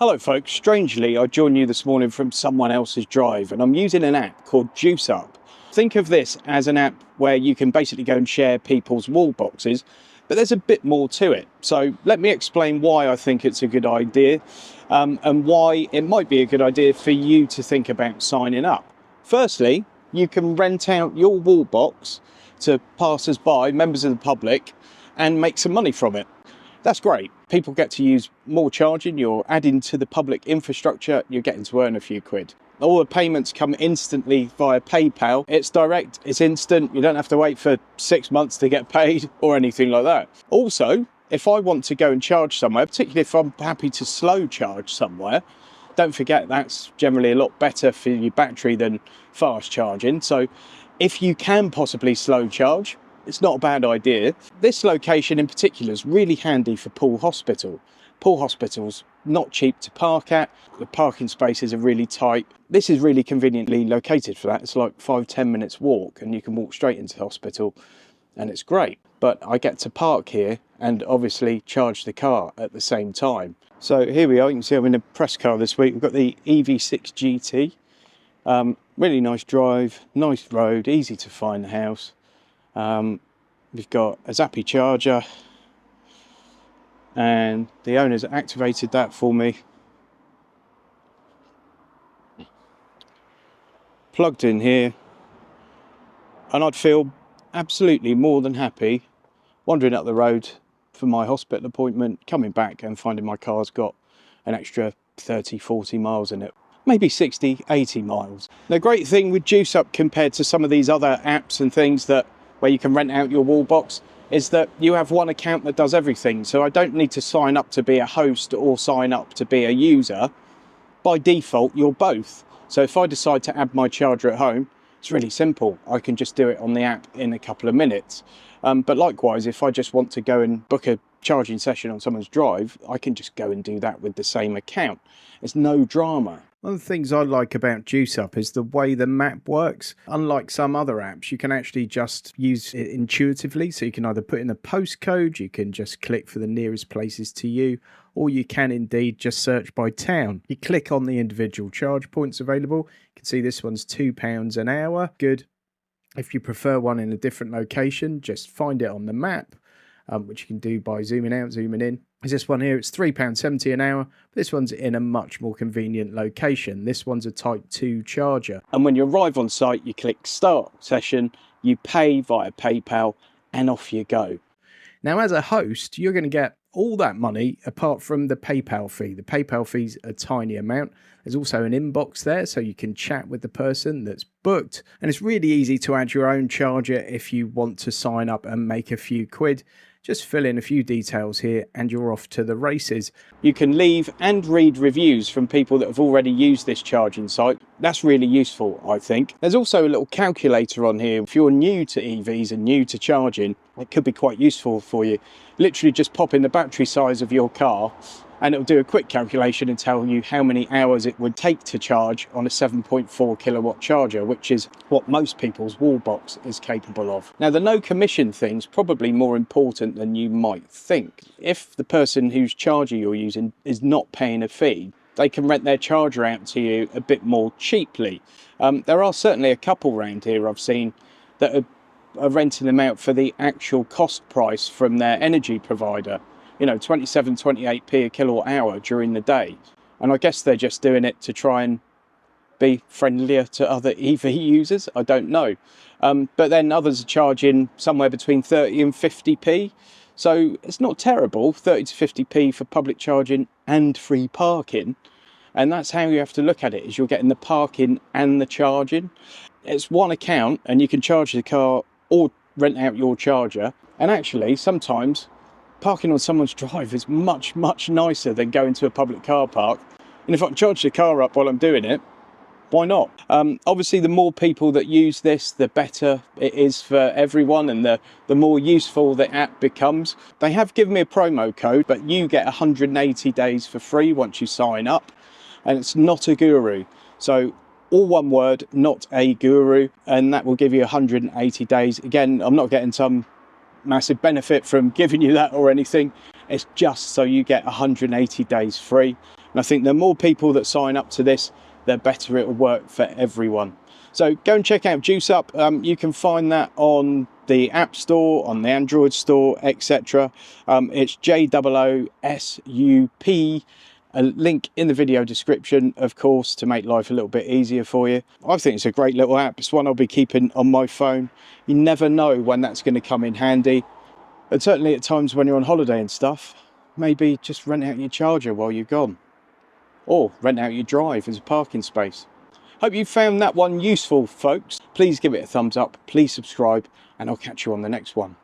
Hello folks, strangely I join you this morning from someone else's drive and I'm using an app called Joosup. Think of this as an app where you can basically go and share people's wall boxes, but there's a bit more to it. So let me explain why I think it's a good idea and why it might be a good idea for you to think about signing up. Firstly, you can rent out your wall box to passers-by, members of the public, and make some money from it. That's great. People get to use more charging, you're adding to the public infrastructure, you're getting to earn a few quid. All the payments come instantly via PayPal. It's direct, it's instant, you don't have to wait for 6 months to get paid or anything like that. Also, if I want to go and charge somewhere, particularly if I'm happy to slow charge somewhere, don't forget that's generally a lot better for your battery than fast charging. So if you can possibly slow charge, it's not a bad idea. This location in particular is really handy for Poole Hospital. Poole Hospital's not cheap to park at. The parking spaces are really tight. This is really conveniently located for that. It's like 5-10 minutes walk and you can walk straight into the hospital and it's great. But I get to park here and obviously charge the car at the same time. So here we are, you can see I'm in a press car this week. We've got the EV6 GT. Really nice drive, nice road, easy to find the house. We've got a zappy charger and the owners activated that for me. Plugged in here and I'd feel absolutely more than happy wandering up the road for my hospital appointment, coming back and finding my car's got an extra 30-40 miles in it. Maybe 60-80 miles. The great thing with Joosup compared to some of these other apps and things that where you can rent out your wall box is that you have one account that does everything. So I don't need to sign up to be a host or sign up to be a user. By default, you're both. So if I decide to add my charger at home, it's really simple. I can just do it on the app in a couple of minutes. But likewise, if I just want to go and book a charging session on someone's drive, I can just go and do that with the same account. It's no drama. One of the things I like about Joosup is the way the map works. Unlike some other apps, you can actually just use it intuitively. So you can either put in a postcode, you can just click for the nearest places to you, or you can indeed just search by town. You click on the individual charge points available. You can see this one's £2 an hour. Good. If you prefer one in a different location, just find it on the map, which you can do by zooming out, zooming in. Is this one here, it's £3.70 an hour. This one's in a much more convenient location. This one's a Type 2 charger. And when you arrive on site, you click Start Session, you pay via PayPal, and off you go. Now, as a host, you're going to get all that money apart from the PayPal fee. The PayPal fee's a tiny amount. There's also an inbox there, so you can chat with the person that's booked. And it's really easy to add your own charger if you want to sign up and make a few quid. Just fill in a few details here and you're off to the races. You can leave and read reviews from people that have already used this charging site. That's really useful, I think. There's also a little calculator on here. If you're new to EVs and new to charging, it could be quite useful for you. Literally just pop in the battery size of your car and it'll do a quick calculation and tell you how many hours it would take to charge on a 7.4 kilowatt charger, which is what most people's wall box is capable of. Now, the no commission thing's probably more important than you might think. If the person whose charger you're using is not paying a fee, they can rent their charger out to you a bit more cheaply. There are certainly a couple around here I've seen that are renting them out for the actual cost price from their energy provider. You know, 27-28p a kilowatt hour during the day. And I guess they're just doing it to try and be friendlier to other EV users. I don't know. But then others are charging somewhere between 30 and 50p. So it's not terrible, 30 to 50p for public charging and free parking. And that's how you have to look at it, is you're getting the parking and the charging. It's one account and you can charge the car or rent out your charger. And actually, sometimes parking on someone's drive is much, much nicer than going to a public car park. And if I can charge the car up while I'm doing it, why not? Obviously, the more people that use this, the better it is for everyone and the more useful the app becomes. They have given me a promo code, but you get 180 days for free once you sign up. And it's not a guru. So all one word, not a guru. And that will give you 180 days. Again, I'm not getting some massive benefit from giving you that or anything. It's just so you get 180 days free. And I think the more people that sign up to this, the better it will work for everyone. So go and check out Joosup. You can find that on the App Store, on the Android Store, etc. It's JOOSUP. A link in the video description, of course, to make life a little bit easier for you. I think it's a great little app. It's one I'll be keeping on my phone. You never know when that's going to come in handy. And certainly at times when you're on holiday and stuff, maybe just rent out your charger while you're gone. Or rent out your drive as a parking space. Hope you found that one useful, folks. Please give it a thumbs up, please subscribe, and I'll catch you on the next one.